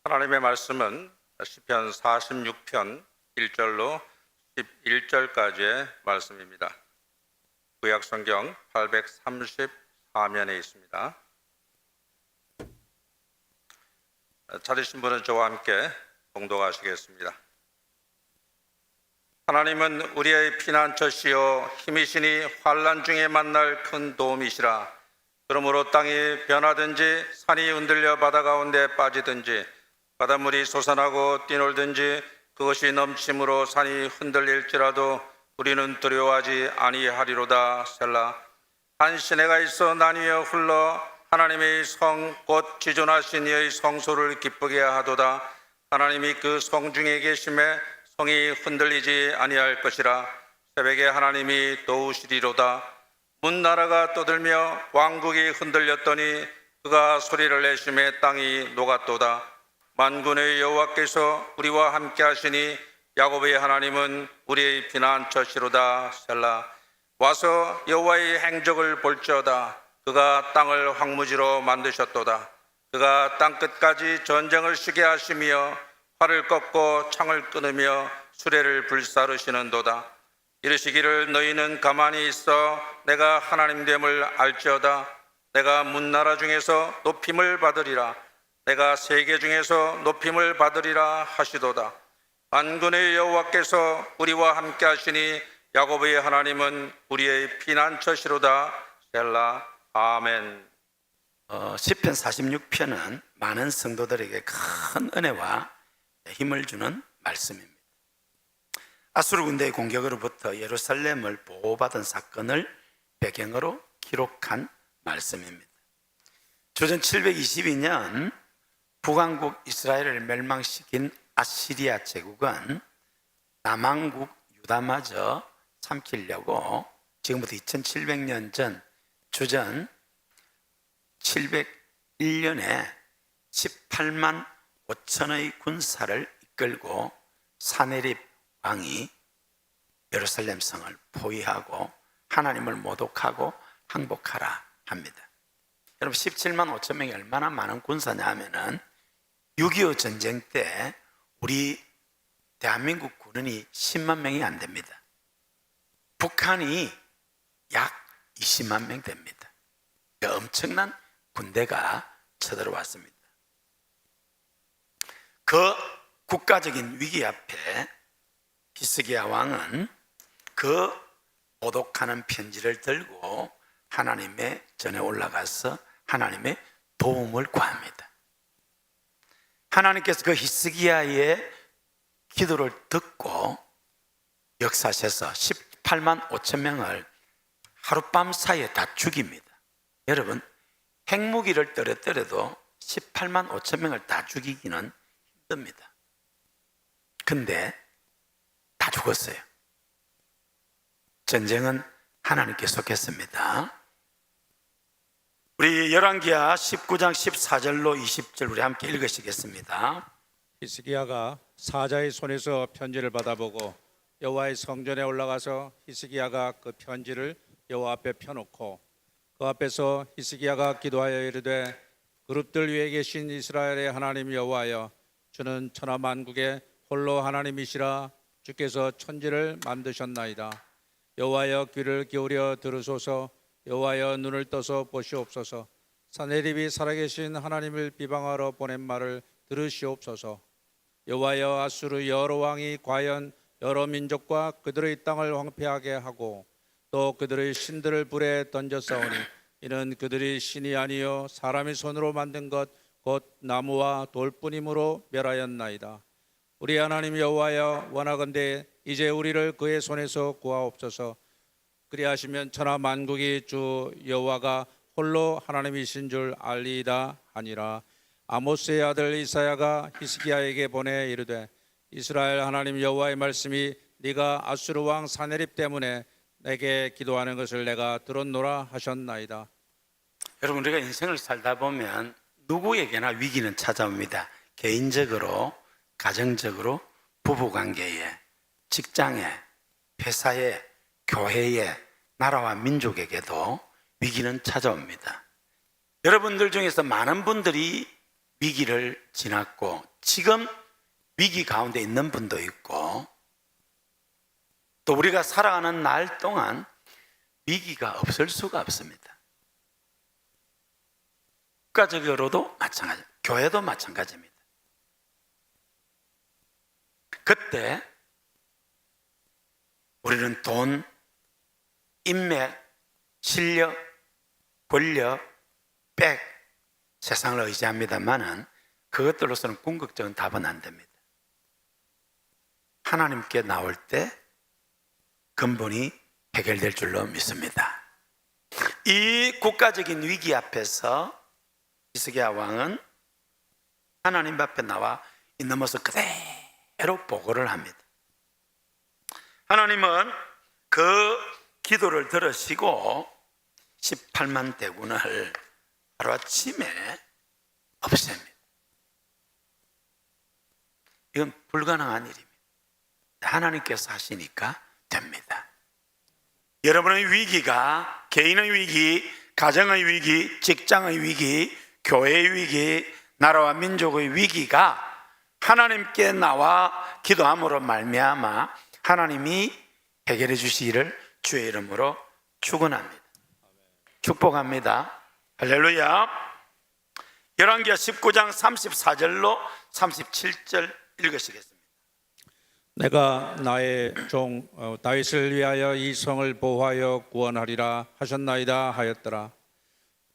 하나님의 말씀은 시편 46편 1절로 11절까지의 말씀입니다. 구약성경 834면에 있습니다. 찾으신 분은 저와 함께 봉독하시겠습니다. 하나님은 우리의 피난처시요 힘이시니 환난 중에 만날 큰 도움이시라. 그러므로 땅이 변하든지 산이 흔들려 바다 가운데 빠지든지 바닷물이 솟아나고 뛰놀든지 그것이 넘침으로 산이 흔들릴지라도 우리는 두려워하지 아니하리로다. 셀라. 한 시내가 있어 나뉘어 흘러 하나님의 성 곧 지존하신 이의 성소를 기쁘게 하도다. 하나님이 그 성 중에 계심에 성이 흔들리지 아니할 것이라. 새벽에 하나님이 도우시리로다. 문나라가 떠들며 왕국이 흔들렸더니 그가 소리를 내심에 땅이 녹았도다. 만군의 여호와께서 우리와 함께 하시니 야곱의 하나님은 우리의 피난처시로다. 셀라. 와서 여호와의 행적을 볼지어다. 그가 땅을 황무지로 만드셨도다. 그가 땅끝까지 전쟁을 쉬게 하시며 활을 꺾고 창을 끊으며 수레를 불사르시는도다. 이르시기를 너희는 가만히 있어 내가 하나님됨을 알지어다. 내가 문나라 중에서 높임을 받으리라. 내가 세계 중에서 높임을 받으리라 하시도다. 만군의 여호와께서 우리와 함께 하시니 야곱의 하나님은 우리의 피난처시로다. 셀라. 아멘. 시편 46편은 많은 성도들에게 큰 은혜와 힘을 주는 말씀입니다. 아수르 군대의 공격으로부터 예루살렘을 보호받은 사건을 배경으로 기록한 말씀입니다. 주전 722년 북왕국 이스라엘을 멸망시킨 아시리아 제국은 남왕국 유다마저 삼키려고 지금부터 2700년 전 주전 701년에 18만 5천의 군사를 이끌고 사네립 왕이 예루살렘 성을 포위하고 하나님을 모독하고 항복하라 합니다. 여러분 17만 5천 명이 얼마나 많은 군사냐 하면은 6.25 전쟁 때 우리 대한민국 군인이 10만 명이 안 됩니다. 북한이 약 20만 명 됩니다. 엄청난 군대가 쳐들어왔습니다. 그 국가적인 위기 앞에 히스기야 왕은 그 모독하는 편지를 들고 하나님의 전에 올라가서 하나님의 도움을 구합니다. 하나님께서 그 히스기야의 기도를 듣고 역사하셔서 18만 5천 명을 하룻밤 사이에 다 죽입니다. 여러분 핵무기를 떨어뜨려도 18만 5천 명을 다 죽이기는 힘듭니다. 근데 다 죽었어요. 전쟁은 하나님께 속했습니다. 우리 열왕기하 19장 14절로 20절 우리 함께 읽으시겠습니다. 히스기야가 사자의 손에서 편지를 받아보고 여호와의 성전에 올라가서 히스기야가 그 편지를 여호와 앞에 펴놓고 그 앞에서 히스기야가 기도하여 이르되 그룹들 위에 계신 이스라엘의 하나님 여호와여, 주는 천하 만국의 홀로 하나님이시라. 주께서 천지를 만드셨나이다. 여호와여, 귀를 기울여 들으소서. 여호와여, 눈을 떠서 보시옵소서. 사네립이 살아계신 하나님을 비방하러 보낸 말을 들으시옵소서. 여호와여, 아수르 여러 왕이 과연 여러 민족과 그들의 땅을 황폐하게 하고 또 그들의 신들을 불에 던졌사오니 이는 그들이 신이 아니요 사람의 손으로 만든 것 곧 나무와 돌뿐이므로 멸하였나이다. 우리 하나님 여호와여, 원하건대 이제 우리를 그의 손에서 구하옵소서. 그리하시면 천하 만국이 주 여호와가 홀로 하나님이신 줄 알리이다 하니라. 아모스의 아들 이사야가 히스기야에게 보내 이르되 이스라엘 하나님 여호와의 말씀이 네가 아수르 왕 사네립 때문에 내게 기도하는 것을 내가 들었노라 하셨나이다. 여러분 우리가 인생을 살다 보면 누구에게나 위기는 찾아옵니다. 개인적으로, 가정적으로, 부부관계에, 직장에, 회사에, 교회에, 나라와 민족에게도 위기는 찾아옵니다. 여러분들 중에서 많은 분들이 위기를 지났고 지금 위기 가운데 있는 분도 있고 또 우리가 살아가는 날 동안 위기가 없을 수가 없습니다. 국가적으로도 마찬가지, 교회도 마찬가지입니다. 그때 우리는 돈, 인맥, 실력, 권력, 백, 세상을 의지합니다만은 그것들로서는 궁극적인 답은 안 됩니다. 하나님께 나올 때 근본이 해결될 줄로 믿습니다. 이 국가적인 위기 앞에서 히스기야 왕은 하나님 앞에 나와 있는 모습 그대로 보고를 합니다. 하나님은 그 기도를 들으시고 18만 대군을 하루아침에 없앱니다. 이건 불가능한 일입니다. 하나님께서 하시니까 됩니다. 여러분의 위기가 개인의 위기, 가정의 위기, 직장의 위기, 교회의 위기, 나라와 민족의 위기가 하나님께 나와 기도함으로 말미암아 하나님이 해결해 주시기를 주의 이름으로 축원합니다. 축복합니다. 할렐루야. 열왕기하 19장 34절로 37절 읽으시겠습니다. 내가 나의 종 다윗을 위하여 이 성을 보호하여 구원하리라 하셨나이다 하였더라.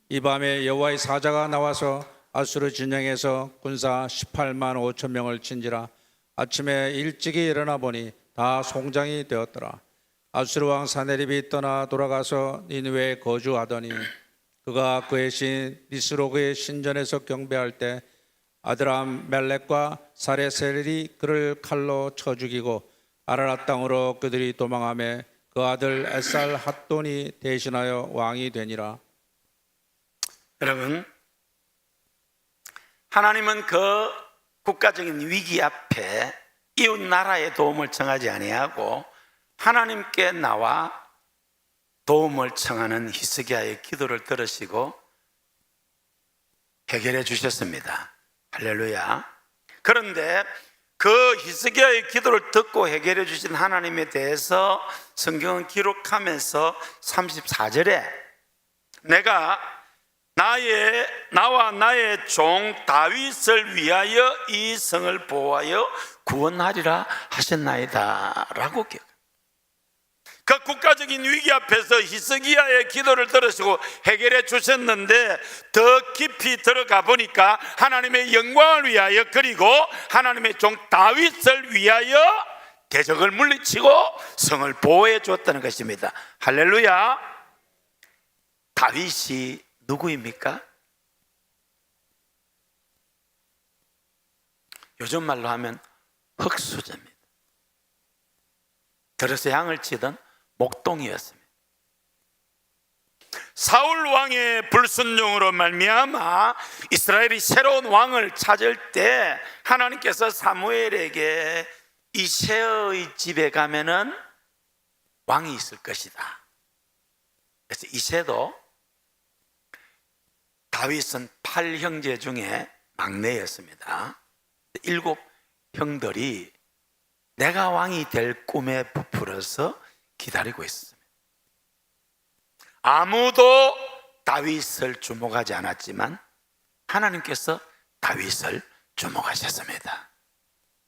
이 밤에 여호와의 사자가 나와서 아수르 진영에서 군사 18만 5천 명을 친지라. 아침에 일찍이 일어나 보니 다 송장이 되었더라. 아수르 왕 사네립이 떠나 돌아가서 니느웨에 거주하더니 그가 그의 신 니스로그의 신전에서 경배할 때 아드람 멜렉과 사레셀이 그를 칼로 쳐 죽이고 아라랏 땅으로 그들이 도망하며 그 아들 에살 핫돈이 대신하여 왕이 되니라. 여러분, 하나님은 그 국가적인 위기 앞에 이웃 나라의 도움을 청하지 아니하고 하나님께 나와 도움을 청하는 히스기야의 기도를 들으시고 해결해 주셨습니다. 할렐루야. 그런데 그 히스기야의 기도를 듣고 해결해 주신 하나님에 대해서 성경은 기록하면서 34절에 내가 나와 나의 종 다윗을 위하여 이 성을 보호하여 구원하리라 하셨나이다 라고 기억합니다. 그 국가적인 위기 앞에서 히스기야의 기도를 들으시고 해결해 주셨는데 더 깊이 들어가 보니까 하나님의 영광을 위하여 그리고 하나님의 종 다윗을 위하여 대적을 물리치고 성을 보호해 주었다는 것입니다. 할렐루야. 다윗이 누구입니까? 요즘 말로 하면 흙수저입니다. 들어서 양을 치던 목동이었습니다. 사울 왕의 불순종으로 말미암아 이스라엘이 새로운 왕을 찾을 때 하나님께서 사무엘에게 이새의 집에 가면은 왕이 있을 것이다. 그래서 이새도 다윗은 8형제 중에 막내였습니다. 7 형들이 내가 왕이 될 꿈에 부풀어서 기다리고 있습니다. 아무도 다윗을 주목하지 않았지만 하나님께서 다윗을 주목하셨습니다.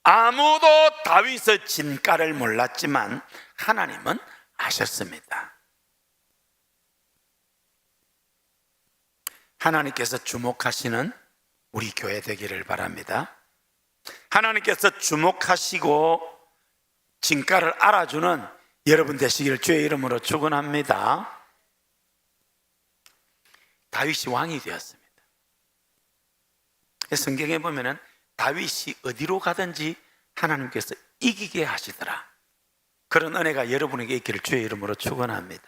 아무도 다윗의 진가를 몰랐지만 하나님은 아셨습니다. 하나님께서 주목하시는 우리 교회 되기를 바랍니다. 하나님께서 주목하시고 진가를 알아주는 여러분 되시기를 주의 이름으로 축원합니다. 다윗이 왕이 되었습니다. 성경에 보면은 다윗이 어디로 가든지 하나님께서 이기게 하시더라. 그런 은혜가 여러분에게 있기를 주의 이름으로 축원합니다.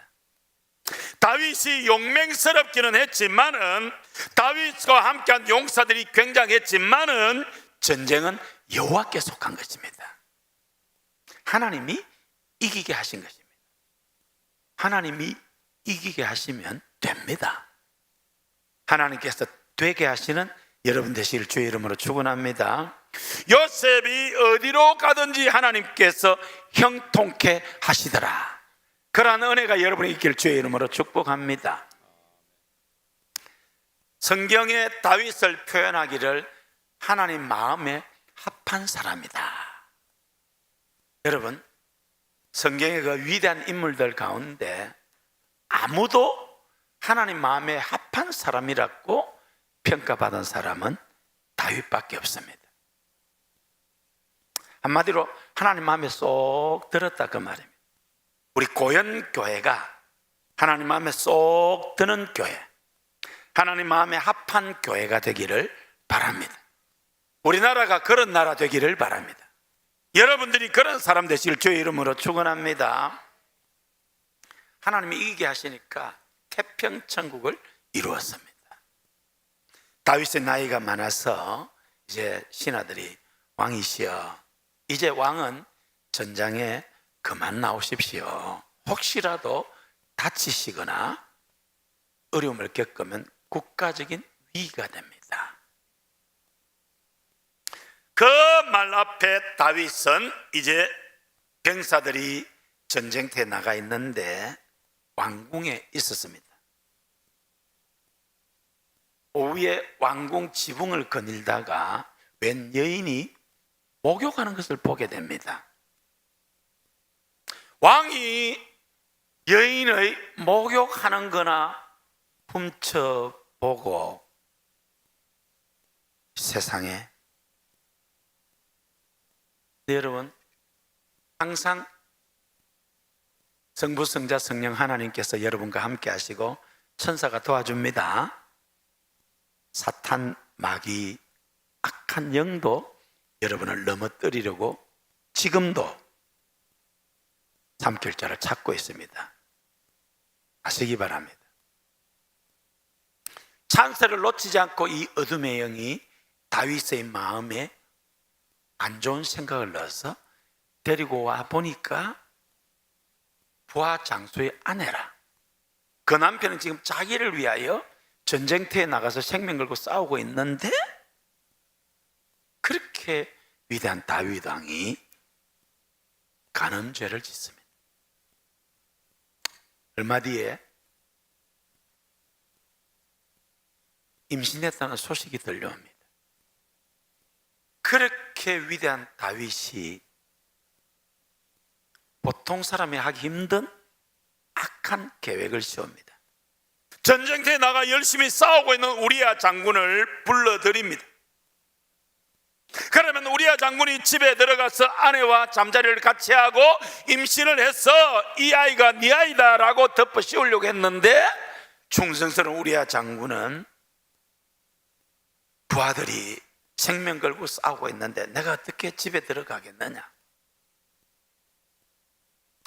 다윗이 용맹스럽기는 했지만은 다윗과 함께한 용사들이 굉장했지만은 전쟁은 여호와께 속한 것입니다. 하나님이 이기게 하신 것입니다. 하나님이 이기게 하시면 됩니다. 하나님께서 되게 하시는 여러분 되시길 주의 이름으로 축원합니다. 요셉이 어디로 가든지 하나님께서 형통케 하시더라. 그러한 은혜가 여러분이 있길 주의 이름으로 축복합니다. 성경에 다윗을 표현하기를 하나님 마음에 합한 사람이다. 여러분, 성경의 그 위대한 인물들 가운데 아무도 하나님 마음에 합한 사람이라고 평가받은 사람은 다윗밖에 없습니다. 한마디로 하나님 마음에 쏙 들었다 그 말입니다. 우리 고연교회가 하나님 마음에 쏙 드는 교회, 하나님 마음에 합한 교회가 되기를 바랍니다. 우리나라가 그런 나라 되기를 바랍니다. 여러분들이 그런 사람 되시길 주의 이름으로 축원합니다. 하나님이 이기게 하시니까 태평천국을 이루었습니다. 다윗의 나이가 많아서 이제 신하들이 왕이시여, 이제 왕은 전장에 그만 나오십시오. 혹시라도 다치시거나 어려움을 겪으면 국가적인 위기가 됩니다. 그 말 앞에 다윗은 이제 병사들이 전쟁터에 나가 있는데 왕궁에 있었습니다. 오후에 왕궁 지붕을 거닐다가 웬 여인이 목욕하는 것을 보게 됩니다. 왕이 여인의 목욕하는 거나 훔쳐보고 세상에, 네, 여러분, 항상 성부, 성자, 성령 하나님께서 여러분과 함께 하시고 천사가 도와줍니다. 사탄, 마귀, 악한 영도 여러분을 넘어뜨리려고 지금도 삼킬자를 찾고 있습니다. 아시기 바랍니다. 찬스를 놓치지 않고 이 어둠의 영이 다윗의 마음에 안 좋은 생각을 넣어서 데리고 와 보니까 부하 장수의 아내라. 그 남편은 지금 자기를 위하여 전쟁터에 나가서 생명 걸고 싸우고 있는데 그렇게 위대한 다윗 왕이 간음죄를 짓습니다. 얼마 뒤에 임신했다는 소식이 들려옵니다. 그렇게 위대한 다윗이 보통 사람이 하기 힘든 악한 계획을 세웁니다. 전쟁터에 나가 열심히 싸우고 있는 우리야 장군을 불러들입니다. 그러면 우리야 장군이 집에 들어가서 아내와 잠자리를 같이 하고 임신을 해서 이 아이가 네 아이다 라고 덮어 씌우려고 했는데 충성스러운 우리야 장군은 부하들이 생명 걸고 싸우고 있는데 내가 어떻게 집에 들어가겠느냐.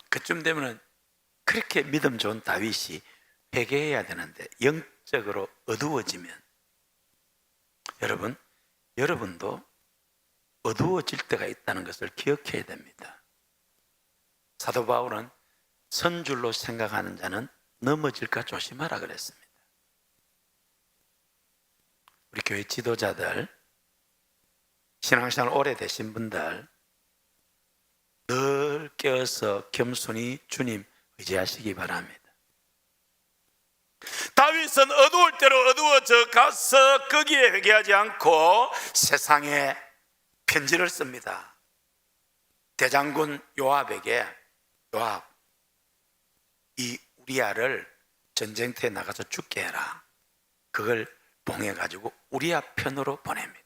그쯤 되면 그렇게 믿음 좋은 다윗이 회개해야 되는데 영적으로 어두워지면 여러분, 여러분도 어두워질 때가 있다는 것을 기억해야 됩니다. 사도 바울은 선줄로 생각하는 자는 넘어질까 조심하라 그랬습니다. 우리 교회 지도자들, 신앙생활 오래되신 분들 늘 깨어서 겸손히 주님 의지하시기 바랍니다. 다윗은 어두울 대로 어두워져 가서 거기에 회개하지 않고 세상에 편지를 씁니다. 대장군 요압에게, 요압, 이 우리야를 전쟁터에 나가서 죽게 해라. 그걸 봉해가지고 우리야 편으로 보냅니다.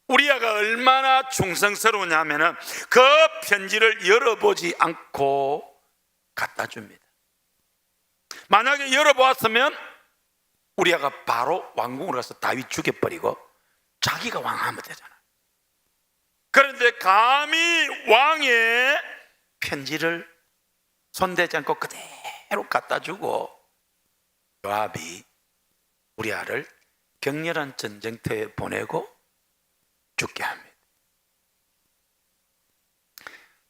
우리야가 얼마나 충성스러우냐면은 그 편지를 열어보지 않고 갖다 줍니다. 만약에 열어보았으면 우리야가 바로 왕궁으로 가서 다윗 죽여버리고 자기가 왕하면 되잖아. 그런데 감히 왕의 편지를 손대지 않고 그대로 갖다 주고 요압이 우리야를 격렬한 전쟁터에 보내고 죽게 합니다.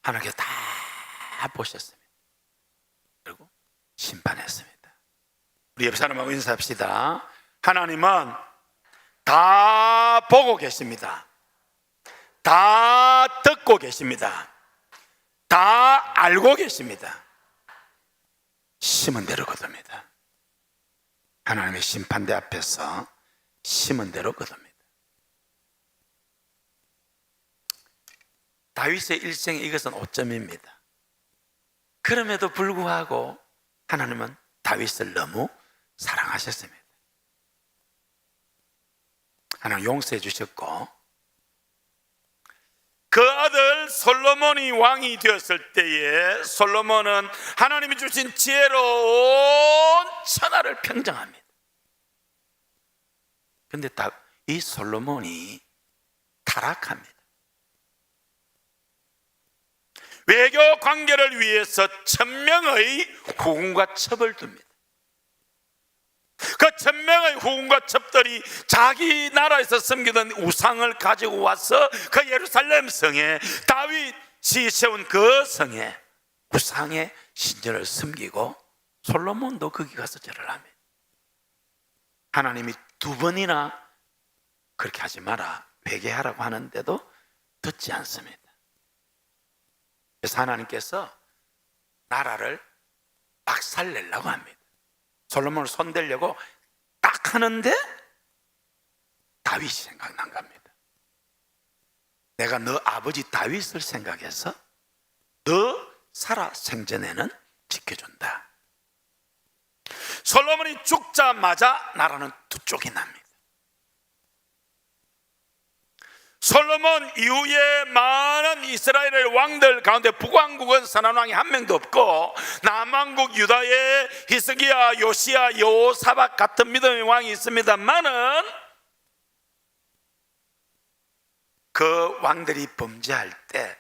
하나님께서 다 보셨습니다. 그리고 심판했습니다. 우리 옆 사람하고 인사합시다. 하나님은 다 보고 계십니다. 다 듣고 계십니다. 다 알고 계십니다. 심은 대로 거둡니다. 하나님의 심판대 앞에서 심은 대로 거둡니다. 다윗의 일생 이것은 오점입니다. 그럼에도 불구하고 하나님은 다윗을 너무 사랑하셨습니다. 하나님 용서해 주셨고, 그 아들 솔로몬이 왕이 되었을 때에 솔로몬은 하나님이 주신 지혜로운 천하를 평정합니다. 그런데 이 솔로몬이 타락합니다. 외교 관계를 위해서 1000명의 후궁과 첩을 둡니다. 그 1000명의 후궁과 첩들이 자기 나라에서 섬기던 우상을 가지고 와서 그 예루살렘 성에, 다윗이 세운 그 성에 우상의 신전을 섬기고, 솔로몬도 거기 가서 절을 합니다. 하나님이 2번이나 그렇게 하지 마라, 회개하라고 하는데도 듣지 않습니다. 그래서 하나님께서 나라를 박살내려고 합니다. 솔로몬을 손대려고 딱 하는데 다윗이 생각난 겁니다. 내가 너 아버지 다윗을 생각해서 너 살아 생전에는 지켜준다. 솔로몬이 죽자마자 나라는 2쪽이 납니다. 솔로몬 이후에 많은 이스라엘의 왕들 가운데 북왕국은 선한 왕이 한 명도 없고, 남왕국 유다의 히스기야, 요시야, 여호사밧 같은 믿음의 왕이 있습니다만은 그 왕들이 범죄할 때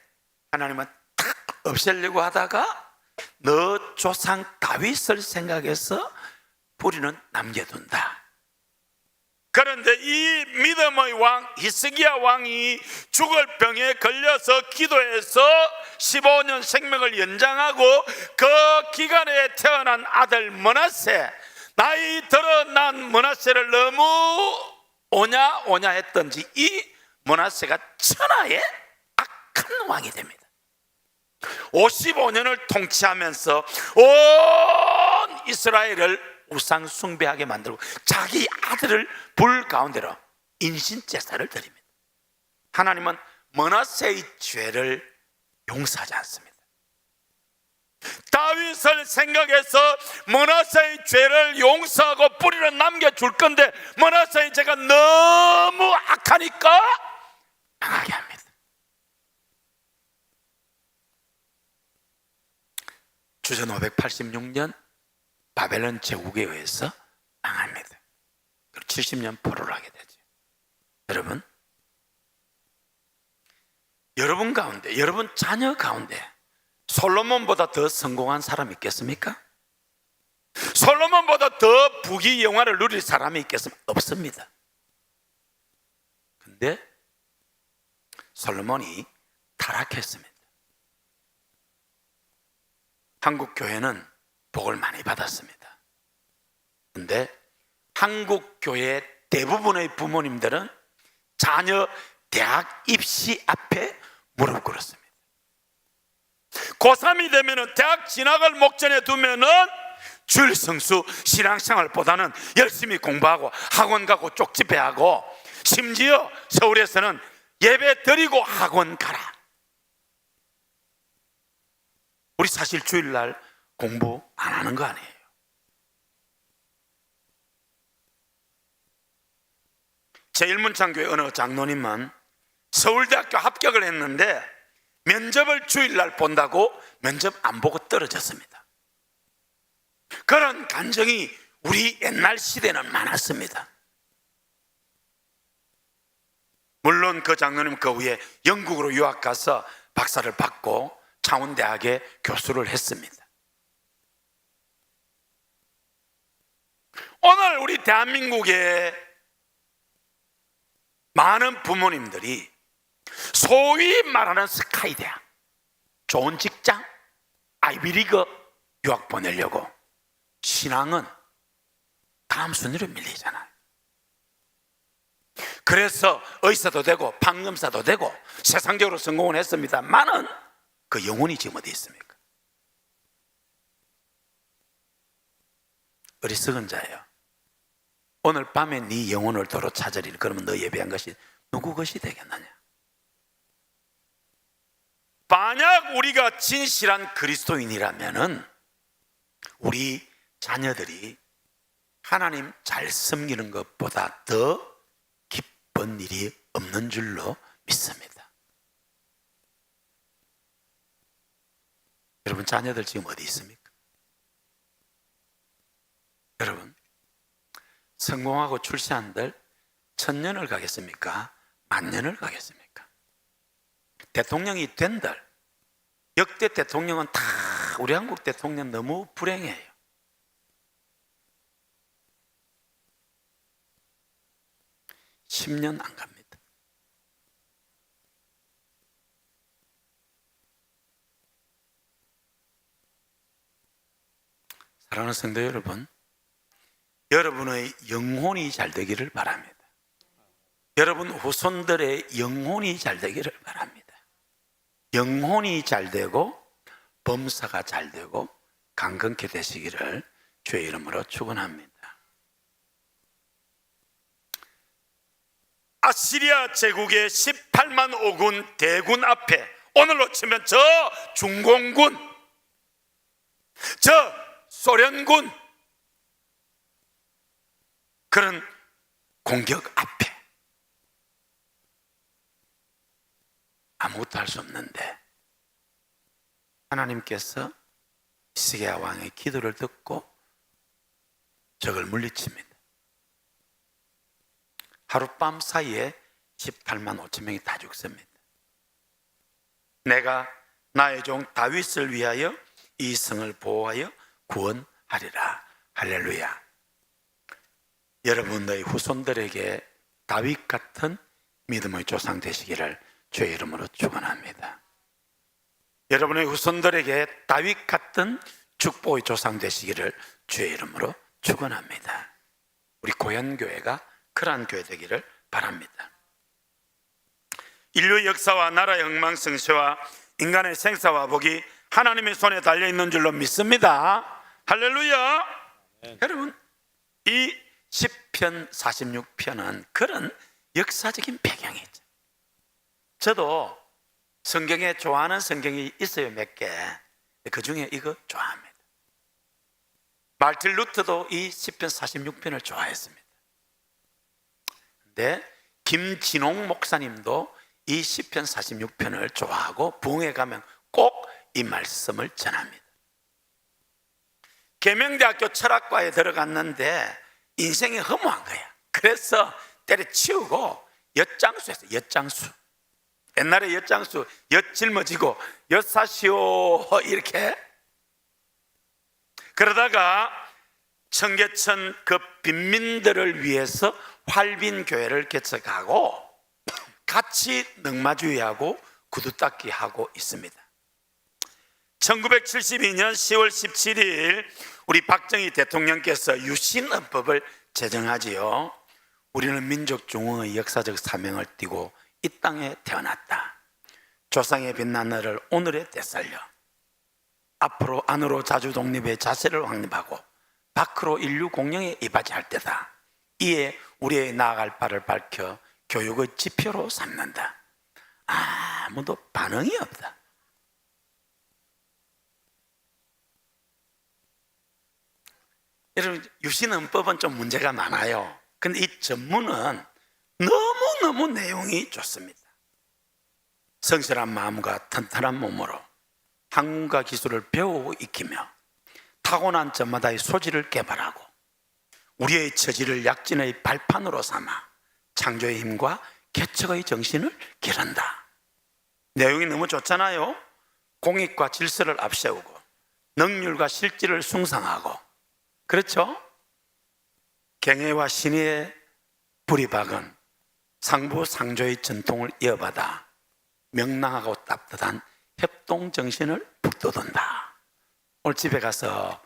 하나님은 탁 없애려고 하다가 너 조상 다윗을 생각해서 뿌리는 남겨둔다. 그런데 이 믿음의 왕 히스기야 왕이 죽을 병에 걸려서 기도해서 15년 생명을 연장하고, 그 기간에 태어난 아들 므낫세, 나이 들어 난 므낫세를 너무 오냐 했던지 이 므낫세가 천하의 악한 왕이 됩니다. 55년을 통치하면서 온 이스라엘을 우상 숭배하게 만들고 자기 아들을 불 가운데로 인신제사를 드립니다. 하나님은 므낫세의 죄를 용서하지 않습니다. 다윗을 생각해서 므낫세의 죄를 용서하고 뿌리를 남겨줄 건데 므낫세의 죄가 너무 악하니까 망하게 합니다. 주전 586년 바벨론 제국에 의해서 망합니다. 그리고 70년 포로를 하게 되죠. 여러분 가운데, 여러분 자녀 가운데 솔로몬보다 더 성공한 사람이 있겠습니까? 솔로몬보다 더 부귀 영화를 누릴 사람이 있겠습니까? 없습니다. 근데 솔로몬이 타락했습니다. 한국 교회는 복을 많이 받았습니다. 그런데 한국 교회 대부분의 부모님들은 자녀 대학 입시 앞에 무릎 꿇었습니다. 고3이 되면 대학 진학을 목전에 두면은 주일 성수 신앙생활보다는 열심히 공부하고 학원 가고 쪽집회하고, 심지어 서울에서는 예배 드리고 학원 가라. 우리 사실 주일날 공부 안 하는 거 아니에요? 제1문창교회 어느 장로님은 서울대학교 합격을 했는데 면접을 주일날 본다고 면접 안 보고 떨어졌습니다. 그런 간증이 우리 옛날 시대는 많았습니다. 물론 그 장로님 그 후에 영국으로 유학 가서 박사를 받고 창원대학에 교수를 했습니다. 오늘 우리 대한민국의 많은 부모님들이 소위 말하는 스카이 대학, 좋은 직장, 아이비리그 유학 보내려고 신앙은 다음 순위로 밀리잖아요. 그래서 의사도 되고 판검사도 되고 세상적으로 성공을 했습니다만은 그 영혼이 지금 어디 있습니까? 어리석은 자예요. 오늘 밤에 네 영혼을 도로 찾으리라. 그러면 너 예배한 것이 누구 것이 되겠느냐? 만약 우리가 진실한 그리스도인이라면은 우리 자녀들이 하나님 잘 섬기는 것보다 더 기쁜 일이 없는 줄로 믿습니다. 여러분 자녀들 지금 어디 있습니까? 여러분 성공하고 출세한들 천년을 가겠습니까? 만년을 가겠습니까? 대통령이 된들 역대 대통령은 다 우리 한국 대통령 너무 불행해요. (10년) 안 갑니다. 사랑하는 성도 여러분, 여러분의 영혼이 잘 되기를 바랍니다. 여러분 후손들의 영혼이 잘 되기를 바랍니다. 영혼이 잘 되고 범사가 잘 되고 강건케 되시기를 주의 이름으로 축원합니다. 아시리아 제국의 18만 오군 대군 앞에 오늘로 치면 저 중공군, 저 소련군, 그런 공격 앞에 아무것도 할 수 없는데 하나님께서 히스기야 왕의 기도를 듣고 적을 물리칩니다. 하룻밤 사이에 18만 5천 명이 다 죽습니다. 내가 나의 종 다윗을 위하여 이 성을 보호하여 구원하리라. 할렐루야. 여러분의 후손들에게 다윗 같은 믿음의 조상 되시기를 주의 이름으로 축원합니다. 여러분의 후손들에게 다윗 같은 축복의 조상 되시기를 주의 이름으로 축원합니다. 우리 고현교회가 그러한 교회 되기를 바랍니다. 인류의 역사와 나라의 흥망성쇠와 인간의 생사와 복이 하나님의 손에 달려있는 줄로 믿습니다. 할렐루야. 여러분 이 시편 46편은 그런 역사적인 배경이 있죠. 저도 성경에 좋아하는 성경이 있어요. 몇 개. 그 중에 이거 좋아합니다. 말틴 루터도 이 시편 46편을 좋아했습니다. 근데 김진홍 목사님도 이 시편 46편을 좋아하고 부흥회 가면 꼭 이 말씀을 전합니다. 계명대학교 철학과에 들어갔는데 인생이 허무한 거야. 그래서 때려치우고 엿장수 했어요. 엿장수. 옛날에 엿장수 엿 짊어지고 엿사시오 이렇게. 그러다가 청계천 그 빈민들을 위해서 활빈교회를 개척하고 같이 넉마주의하고 구두닦기 하고 있습니다. 1972년 10월 17일 우리 박정희 대통령께서 유신헌법을 제정하지요. 우리는 민족중흥의 역사적 사명을 띠고 이 땅에 태어났다. 조상의 빛난 날을 오늘에 되살려 앞으로 안으로 자주 독립의 자세를 확립하고 밖으로 인류 공영에 이바지할 때다. 이에 우리의 나아갈 바를 밝혀 교육의 지표로 삼는다. 아무도 반응이 없다. 여러분 유신헌법은 좀 문제가 많아요. 근데 이 전문은 너무너무 내용이 좋습니다. 성실한 마음과 튼튼한 몸으로 학문과 기술을 배우고 익히며 타고난 점마다의 소질을 개발하고 우리의 처지를 약진의 발판으로 삼아 창조의 힘과 개척의 정신을 기른다. 내용이 너무 좋잖아요. 공익과 질서를 앞세우고 능률과 실질을 숭상하고, 그렇죠? 경애와 신의의 불이 박은 상부상조의 전통을 이어받아 명랑하고 따뜻한 협동정신을 북돋운다. 오늘 집에 가서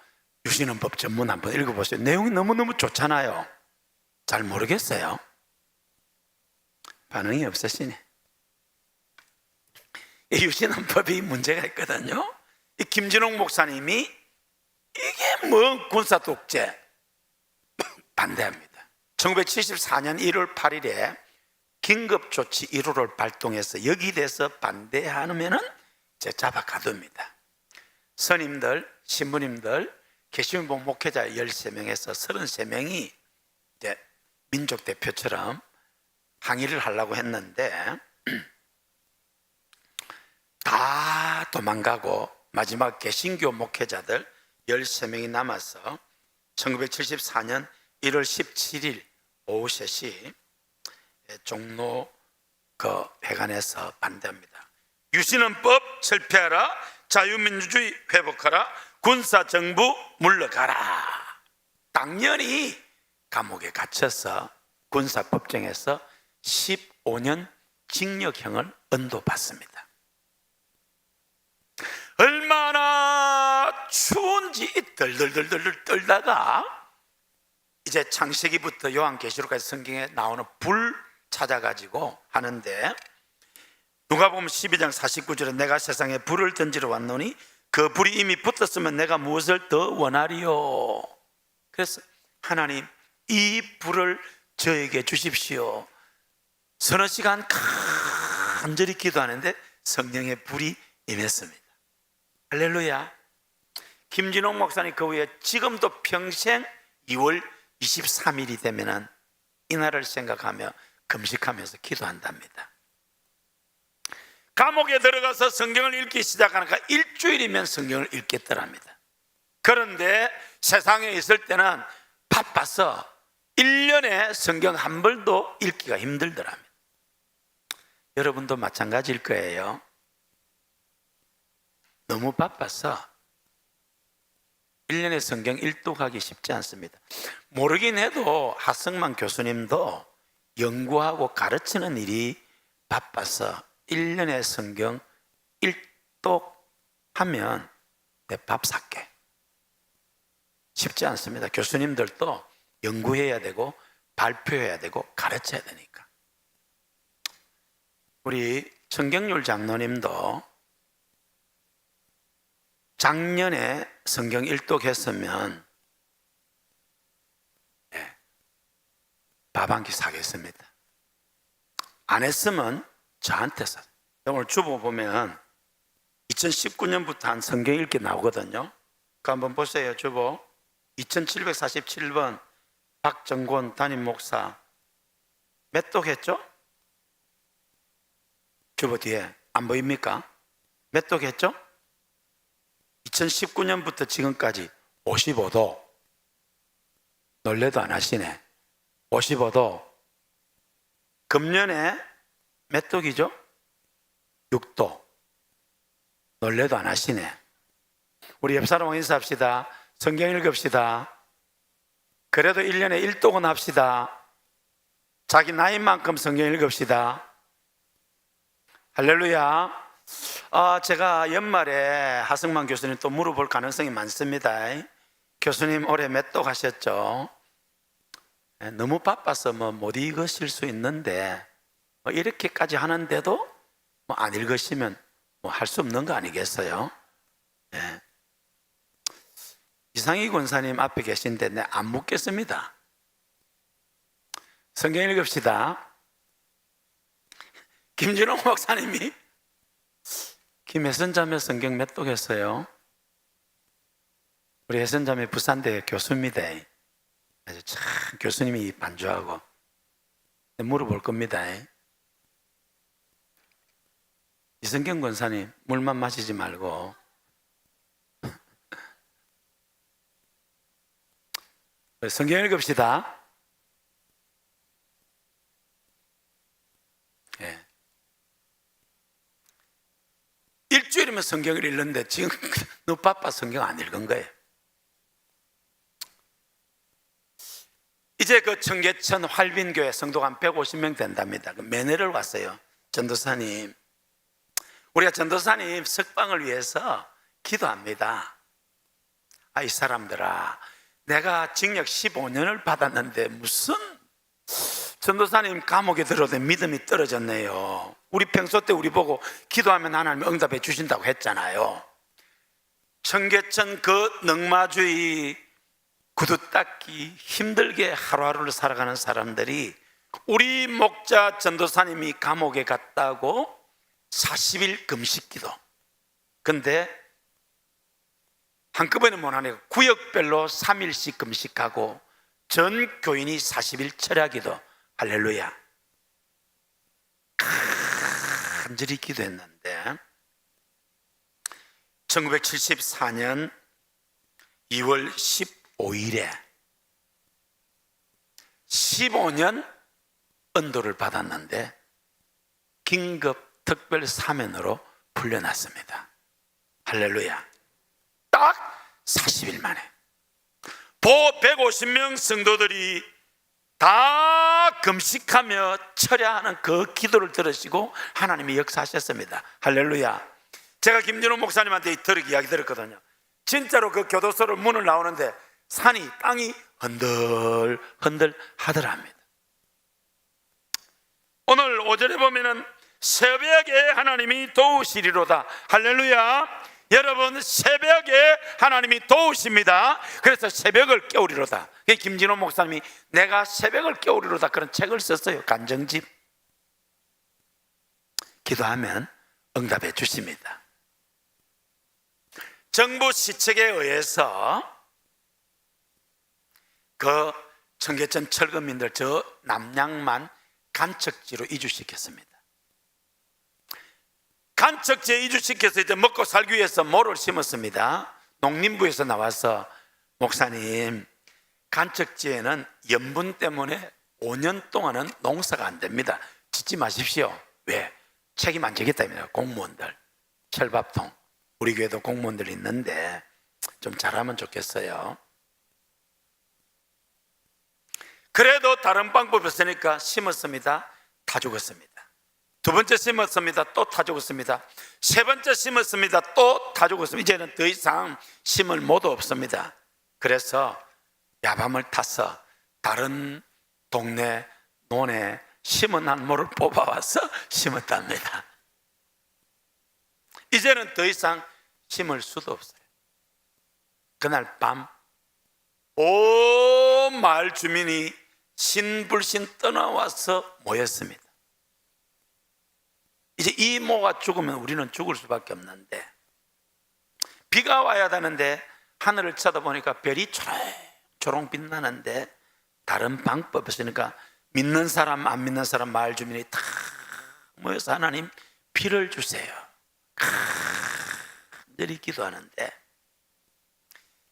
유신헌법 전문 한번 읽어보세요. 내용이 너무너무 좋잖아요. 잘 모르겠어요. 반응이 없으시네. 이 유신헌 법이 문제가 있거든요. 이 김진홍 목사님이 이게 뭐 군사 독재 반대합니다. 1974년 1월 8일에 긴급조치 1호를 발동해서 여기 대해서 반대하면은 이제 잡아 가둡니다. 선임들, 신부님들, 개신부 목회자 13명에서 33명이 이제 민족 대표처럼 항의를 하려고 했는데 다 도망가고 마지막 개신교 목회자들 13명이 남아서 1974년 1월 17일 오후 3시 종로 그 회관에서 반대합니다. 유신헌법 철폐하라, 자유민주주의 회복하라, 군사정부 물러가라. 당연히 감옥에 갇혀서 군사법정에서 15년 징역형을 언도받습니다. 얼마나 추운지 덜덜덜덜 떨다가 이제 창세기부터 요한계시록까지 성경에 나오는 불 찾아가지고 하는데, 누가복음 12장 49절에 내가 세상에 불을 던지러 왔노니 그 불이 이미 붙었으면 내가 무엇을 더 원하리요. 그래서 하나님 이 불을 저에게 주십시오. 서너 시간 간절히 기도하는데 성령의 불이 임했습니다. 할렐루야. 김진홍 목사님 그 후에 지금도 평생 2월 23일이 되면은 이날을 생각하며 금식하면서 기도한답니다. 감옥에 들어가서 성경을 읽기 시작하니까 일주일이면 성경을 읽겠더랍니다. 그런데 세상에 있을 때는 바빠서 1년에 성경 한 벌도 읽기가 힘들더랍니다. 여러분도 마찬가지일 거예요. 너무 바빠서 1년에 성경 일독하기 쉽지 않습니다. 모르긴 해도 하승만 교수님도 연구하고 가르치는 일이 바빠서 1년에 성경 일독하면 내 밥 살게. 쉽지 않습니다. 교수님들도 연구해야 되고 발표해야 되고 가르쳐야 되니까. 우리 청경률 장로님도 작년에 성경 일독했으면 밥 한 끼 사겠습니다. 안 했으면 저한테 사. 오늘 주보 보면 2019년부터 한 성경 읽기 나오거든요. 그 한번 보세요. 주보 2747번 박정곤 담임 목사 몇 독했죠? 주보 뒤에 안 보입니까? 몇 독했죠? 2019년부터 지금까지 55도. 놀래도 안 하시네. 55도. 금년에 몇 독이죠? 6도. 놀래도 안 하시네. 우리 옆사람하고 인사합시다. 성경 읽읍시다. 그래도 1년에 1독은 합시다. 자기 나이만큼 성경 읽읍시다. 할렐루야. 제가 연말에 하승만 교수님 또 물어볼 가능성이 많습니다. 교수님 올해 몇 독 하셨죠? 너무 바빠서 못 읽으실 수 있는데 이렇게까지 하는데도 안 읽으시면 할 수 없는 거 아니겠어요? 네. 이상희 권사님 앞에 계신데 내 안 묻겠습니다. 성경 읽읍시다. 김진홍 목사님이 김혜선자매 성경 몇 독 했어요? 우리 혜선자매 부산대 교수입니다. 아주 참 교수님이 반주하고 물어볼 겁니다. 이성경 권사님 물만 마시지 말고 성경 읽읍시다. 예. 일주일이면 성경을 읽는데 지금 너무 바빠 성경 안 읽은 거예요. 이제 그 청계천 활빈교회 성도가 한 150명 된답니다. 면회를 왔어요. 전도사님, 우리가 전도사님 석방을 위해서 기도합니다. 이 사람들아, 내가 징역 15년을 받았는데 무슨 전도사님 감옥에 들어도 믿음이 떨어졌네요. 우리 평소 때 우리 보고 기도하면 하나님 응답해 주신다고 했잖아요. 청계천 그 넝마주의 구두 닦기 힘들게 하루하루를 살아가는 사람들이 우리 목자 전도사님이 감옥에 갔다고 40일 금식 기도. 근데 한꺼번에 못 하네. 구역별로 3일씩 금식하고 전 교인이 40일 철야 기도. 할렐루야. 간절히 기도했는데 1974년 2월 15일에 15년 은도를 받았는데 긴급 특별 사면으로 풀려났습니다. 할렐루야. 딱 40일 만에 보 150명 성도들이 다 금식하며 철야하는 그 기도를 들으시고 하나님이 역사하셨습니다. 할렐루야. 제가 김진호 목사님한테 이야기 들었거든요. 진짜로 그 교도소를 문을 나오는데 산이 땅이 흔들흔들 하더랍니다. 오늘 오전에 보면은 새벽에 하나님이 도우시리로다. 할렐루야. 여러분, 새벽에 하나님이 도우십니다. 그래서 새벽을 깨우리로다. 김진호 목사님이 내가 새벽을 깨우리로다 그런 책을 썼어요. 간정집. 기도하면 응답해 주십니다. 정부 시책에 의해서 그 청계천 철거민들 저 남양만 간척지로 이주시켰습니다. 간척지에 이주시켜서 이제 먹고 살기 위해서 모를 심었습니다. 농림부에서 나와서 목사님, 간척지에는 염분 때문에 5년 동안은 농사가 안 됩니다. 짓지 마십시오. 왜? 책임 안 지겠답니다. 공무원들, 철밥통. 우리 교회도 공무원들 있는데 좀 잘하면 좋겠어요. 그래도 다른 방법이 없으니까 심었습니다. 다 죽었습니다. 두 번째 심었습니다. 또 다 죽었습니다. 세 번째 심었습니다. 또 다 죽었습니다. 이제는 더 이상 심을 모두 없습니다. 그래서 야밤을 타서 다른 동네 논에 심은 한 모를 뽑아와서 심었답니다. 이제는 더 이상 심을 수도 없어요. 그날 밤 온 마을 주민이 신불신 떠나와서 모였습니다. 이제 이모가 죽으면 우리는 죽을 수밖에 없는데 비가 와야 되는데 하늘을 쳐다보니까 별이 초롱초롱 빛나는데 다른 방법이 없으니까 믿는 사람 안 믿는 사람 마을 주민이 다 모여서 하나님 비를 주세요. 늘 기도하는데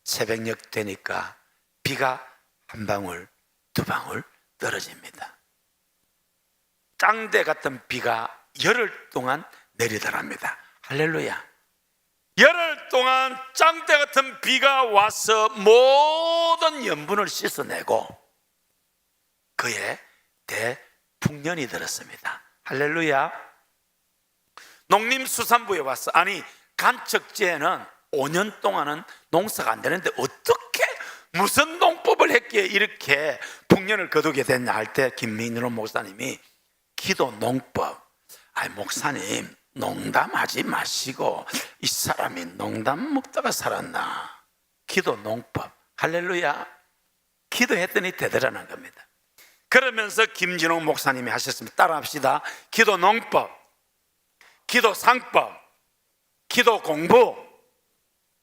새벽녘 되니까 비가 한 방울 두 방울 떨어집니다. 짱대 같은 비가 열흘 동안 내리더랍니다. 할렐루야. 열흘 동안 짱대 같은 비가 와서 모든 염분을 씻어내고 그의 대풍년이 들었습니다. 할렐루야. 농림수산부에 왔어. 아니 간척지에는 5년 동안은 농사가 안 되는데 어떻게 무슨 농법을 했기에 이렇게 풍년을 거두게 됐냐 할 때 김민호 목사님이 기도 농법. 아이 목사님 농담하지 마시고 이 사람이 농담 먹다가 살았나. 기도 농법. 할렐루야. 기도했더니 되더라는 겁니다. 그러면서 김진호 목사님이 하셨습니다. 따라합시다. 기도 농법, 기도 상법, 기도 공부,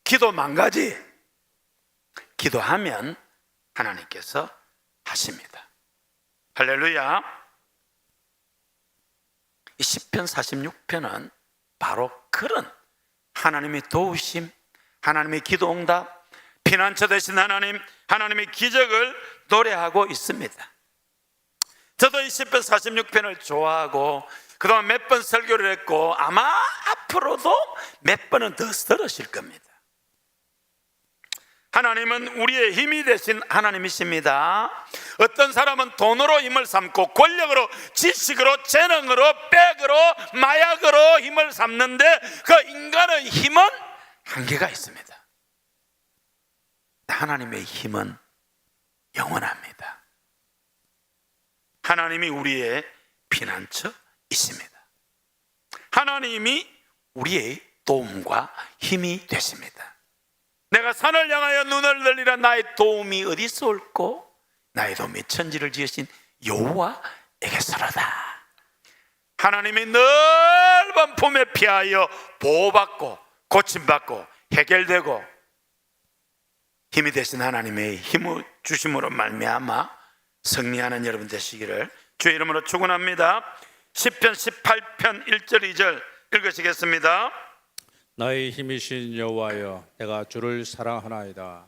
기도 만가지. 기도하면 하나님께서 하십니다. 할렐루야. 이 시편 46편은 바로 그런 하나님의 도우심, 하나님의 기도 응답, 피난처 되신 하나님, 하나님의 기적을 노래하고 있습니다. 저도 이 시편 46편을 좋아하고 그동안 몇 번 설교를 했고 아마 앞으로도 몇 번은 더 들으실 겁니다. 하나님은 우리의 힘이 되신 하나님이십니다. 어떤 사람은 돈으로 힘을 삼고 권력으로, 지식으로, 재능으로, 백으로, 마약으로 힘을 삼는데 그 인간의 힘은 한계가 있습니다. 하나님의 힘은 영원합니다. 하나님이 우리의 피난처이십니다. 하나님이 우리의 도움과 힘이 되십니다. 내가 산을 향하여 눈을 들리라. 나의 도움이 어디서 올꼬? 나의 도움이 천지를 지으신 여호와에게서로다. 하나님이 넓은 품에 피하여 보호받고 고침받고 해결되고 힘이 되신 하나님의 힘을 주심으로 말미암아 승리하는 여러분 되시기를 주의 이름으로 축원합니다. 시편 18편 1절 2절 읽으시겠습니다. 나의 힘이신 여호와여, 내가 주를 사랑하나이다.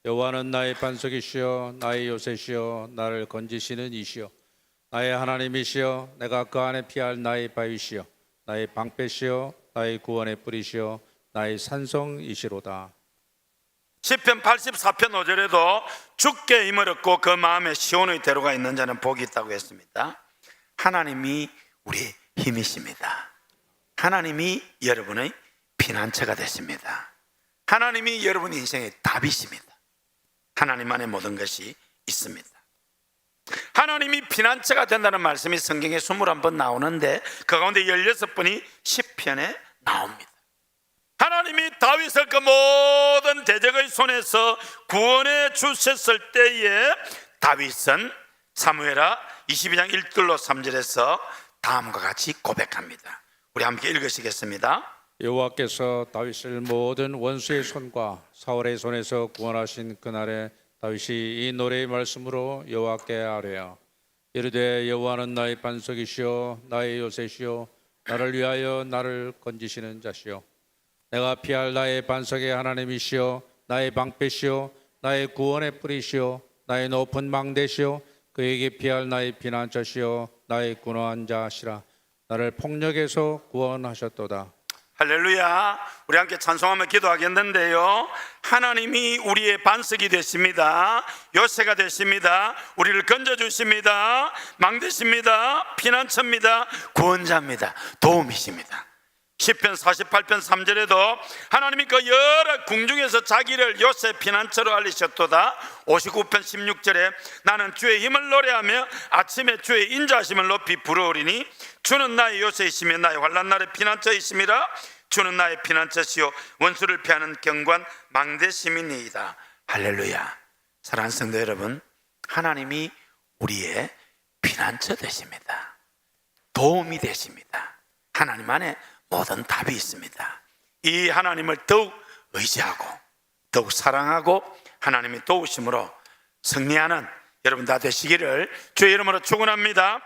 여호와는 나의 반석이시여, 나의 요새시여, 나를 건지시는 이시여, 나의 하나님이시여, 내가 그 안에 피할 나의 바위시여, 나의 방패시여, 나의 구원의 뿌리시여, 나의 산성이시로다. 시편 84편 5절에도 주께 힘을 얻고 그 마음에 시온의 대로가 있는 자는 복이 있다고 했습니다. 하나님이 우리의 힘이십니다. 하나님이 여러분의 피난처가 되십니다. 하나님이 여러분 인생의 답이십니다. 하나님 안에 모든 것이 있습니다. 하나님이 피난처가 된다는 말씀이 성경에 21번 나오는데 그 가운데 16번이 시편에 나옵니다. 하나님이 다윗을 그 모든 대적의 손에서 구원해 주셨을 때에 다윗은 사무엘하 22장 1절로 3절에서 다음과 같이 고백합니다. 우리 함께 읽으시겠습니다. 여호와께서 다윗을 모든 원수의 손과 사울의 손에서 구원하신 그날에 다윗이 이 노래의 말씀으로 여호와께 아뢰어 이르되 여호와는 나의 반석이시요 나의 요새시요 나를 위하여 나를 건지시는 자시요 내가 피할 나의 반석의 하나님이시요 나의 방패시요 나의 구원의 뿌리시요 나의 높은 망대시요 그에게 피할 나의 피난처시요 나의 군화한 자시라. 나를 폭력에서 구원하셨도다. 할렐루야. 우리 함께 찬송하며 기도하겠는데요, 하나님이 우리의 반석이 되십니다. 요새가 되십니다. 우리를 건져주십니다. 망대십니다. 피난처입니다. 구원자입니다. 도움이십니다. 시편 48편 3절에도 하나님이 그 여러 궁중에서 자기를 요새 피난처로 알리셨도다. 59편 16절에 나는 주의 힘을 노래하며 아침에 주의 인자하심을 높이 부르오리니 주는 나의 요새이시며 나의 환난 날의 피난처이심이라. 주는 나의 피난처시요 원수를 피하는 경관 망대심이니이다. 할렐루야. 사랑하는 성도 여러분, 하나님이 우리의 피난처 되십니다. 도움이 되십니다. 하나님 안에 모든 답이 있습니다. 이 하나님을 더욱 의지하고 더욱 사랑하고 하나님의 도우심으로 승리하는 여러분 다 되시기를 주의 이름으로 축원합니다.